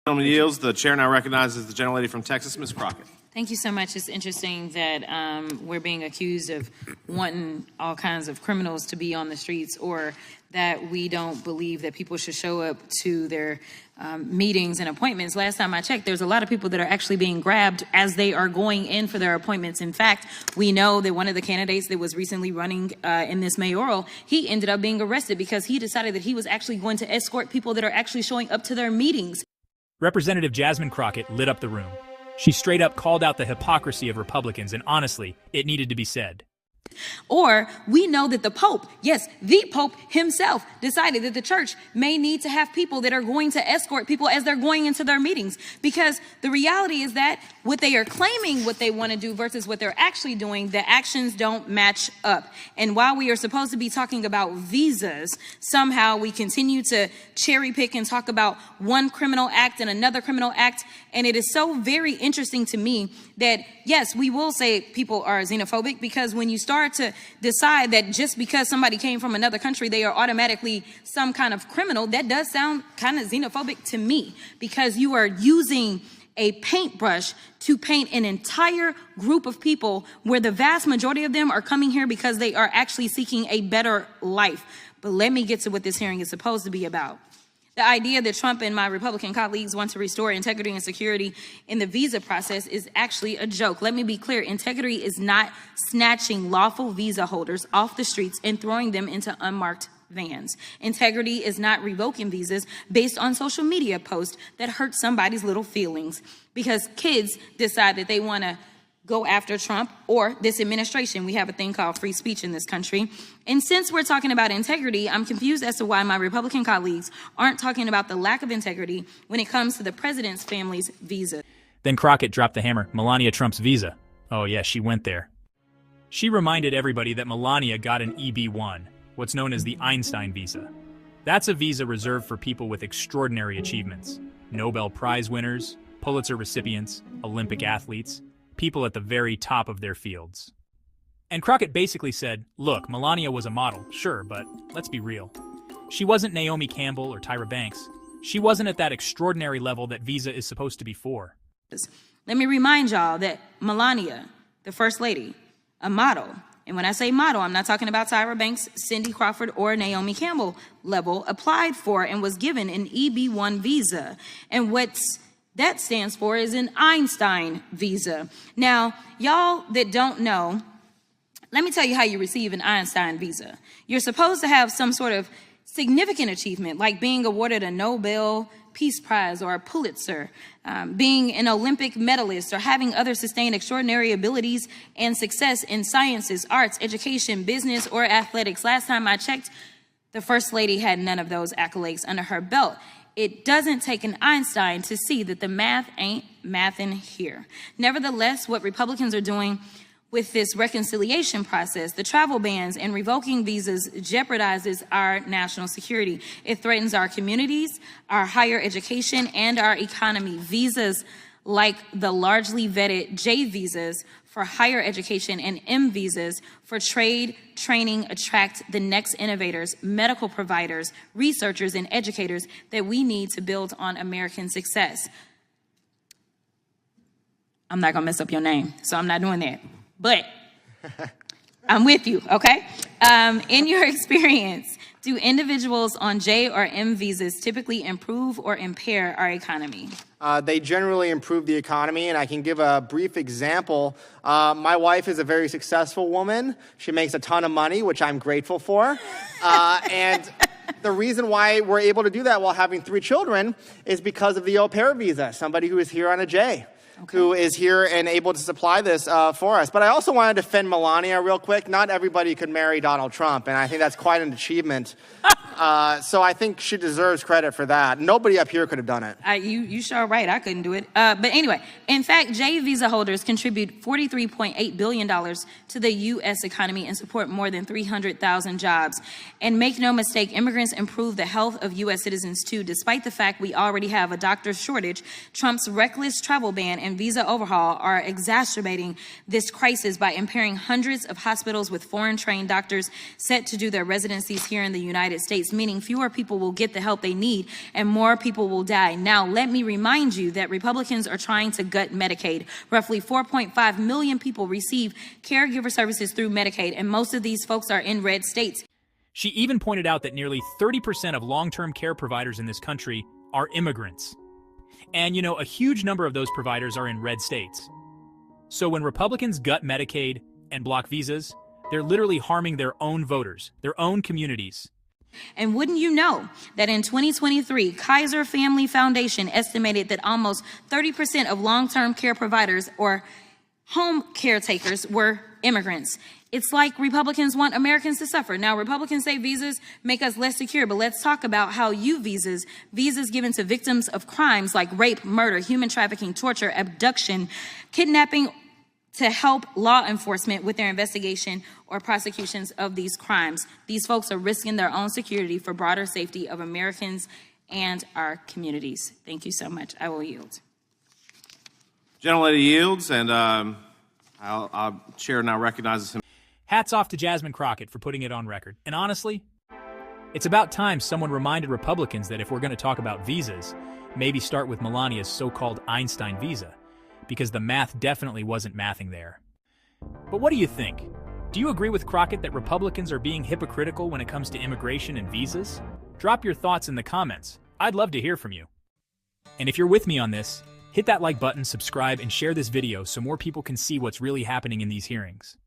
Gentleman yields. The chair now recognizes the gentlelady from Texas, Ms. Crockett. Thank you so much. It's interesting that we're being accused of wanting all kinds of criminals to be on the streets, or that we don't believe that people should show up to their meetings and appointments. Last time I checked, there's a lot of people that are actually being grabbed as they are going in for their appointments. In fact, we know that one of the candidates that was recently running in this mayoral, he ended up being arrested because he decided that he was actually going to escort people that are actually showing up to their meetings. Representative Jasmine Crockett lit up the room. She straight up called out the hypocrisy of Republicans, and honestly, it needed to be said. Or we know that the Pope, yes, the Pope himself, decided that the church may need to have people that are going to escort people as they're going into their meetings. Because the reality is that what they are claiming what they want to do versus what they're actually doing, the actions don't match up. And while we are supposed to be talking about visas, somehow we continue to cherry pick and talk about one criminal act and another criminal act. And it is so very interesting to me that, yes, we will say people are xenophobic, because when you start to decide that just because somebody came from another country, they are automatically some kind of criminal, that does sound kind of xenophobic to me, because you are using a paintbrush to paint an entire group of people where the vast majority of them are coming here because they are actually seeking a better life. But let me get to what this hearing is supposed to be about. The idea that Trump and my Republican colleagues want to restore integrity and security in the visa process is actually a joke. Let me be clear. Integrity is not snatching lawful visa holders off the streets and throwing them into unmarked vans. Integrity is not revoking visas based on social media posts that hurt somebody's little feelings because kids decide that they want to go after Trump or this administration. We have a thing called free speech in this country. And since we're talking about integrity, I'm confused as to why my Republican colleagues aren't talking about the lack of integrity when it comes to the president's family's visa. Then Crockett dropped the hammer. Melania Trump's visa. Oh yeah, she went there. She reminded everybody that Melania got an EB-1, what's known as the Einstein visa. That's a visa reserved for people with extraordinary achievements. Nobel Prize winners, Pulitzer recipients, Olympic athletes, people at the very top of their fields. And Crockett basically said, look, Melania was a model, sure, but let's be real. She wasn't Naomi Campbell or Tyra Banks. She wasn't at that extraordinary level that visa is supposed to be for. Let me remind y'all that Melania, the first lady, a model, and when I say model, I'm not talking about Tyra Banks, Cindy Crawford, or Naomi Campbell level, applied for and was given an EB-1 visa. And that stands for is an Einstein visa. Now, y'all that don't know, let me tell you how you receive an Einstein visa. You're supposed to have some sort of significant achievement, like being awarded a Nobel Peace Prize or a Pulitzer, being an Olympic medalist, or having other sustained extraordinary abilities and success in sciences, arts, education, business, or athletics. Last time I checked, the First Lady had none of those accolades under her belt. It doesn't take an Einstein to see that the math ain't mathin' here. Nevertheless, what Republicans are doing with this reconciliation process, the travel bans and revoking visas, jeopardizes our national security. It threatens our communities, our higher education, and our economy. Visas like the largely vetted J visas for higher education and M visas for trade, training, attract the next innovators, medical providers, researchers, and educators that we need to build on American success. I'm not gonna mess up your name, so I'm not doing that. But I'm with you, okay? In your experience, do individuals on J or M visas typically improve or impair our economy? They generally improve the economy, and I can give a brief example. My wife is a very successful woman. She makes a ton of money, which I'm grateful for. And the reason why we're able to do that while having 3 children is because of the au pair visa, somebody who is here on a J. Okay. Who is here and able to supply this for us. But I also want to defend Melania real quick. Not everybody could marry Donald Trump, and I think that's quite an achievement. So I think she deserves credit for that. Nobody up here could have done it. You sure right. I couldn't do it. But anyway, in fact, J visa holders contribute $43.8 billion to the U.S. economy and support more than 300,000 jobs. And make no mistake, immigrants improve the health of U.S. citizens too. Despite the fact we already have a doctor shortage, Trump's reckless travel ban and visa overhaul are exacerbating this crisis by impairing hundreds of hospitals with foreign-trained doctors set to do their residencies here in the United States. States, meaning fewer people will get the help they need and more people will die. Now, let me remind you that Republicans are trying to gut Medicaid. Roughly 4.5 million people receive caregiver services through Medicaid, and most of these folks are in red states. She even pointed out that nearly 30% of long-term care providers in this country are immigrants. And, a huge number of those providers are in red states. So when Republicans gut Medicaid and block visas, they're literally harming their own voters, their own communities. And wouldn't you know that in 2023, Kaiser Family Foundation estimated that almost 30% of long-term care providers or home caretakers were immigrants. It's like Republicans want Americans to suffer. Now, Republicans say visas make us less secure, but let's talk about how visas given to victims of crimes like rape, murder, human trafficking, torture, abduction, kidnapping, to help law enforcement with their investigation or prosecutions of these crimes. These folks are risking their own security for broader safety of Americans and our communities. Thank you so much. I will yield. Gentlelady yields, and our chair now recognizes him. Hats off to Jasmine Crockett for putting it on record. And honestly, it's about time someone reminded Republicans that if we're going to talk about visas, maybe start with Melania's so-called Einstein visa, because the math definitely wasn't mathing there. But what do you think? Do you agree with Crockett that Republicans are being hypocritical when it comes to immigration and visas? Drop your thoughts in the comments. I'd love to hear from you. And if you're with me on this, hit that like button, subscribe, and share this video so more people can see what's really happening in these hearings.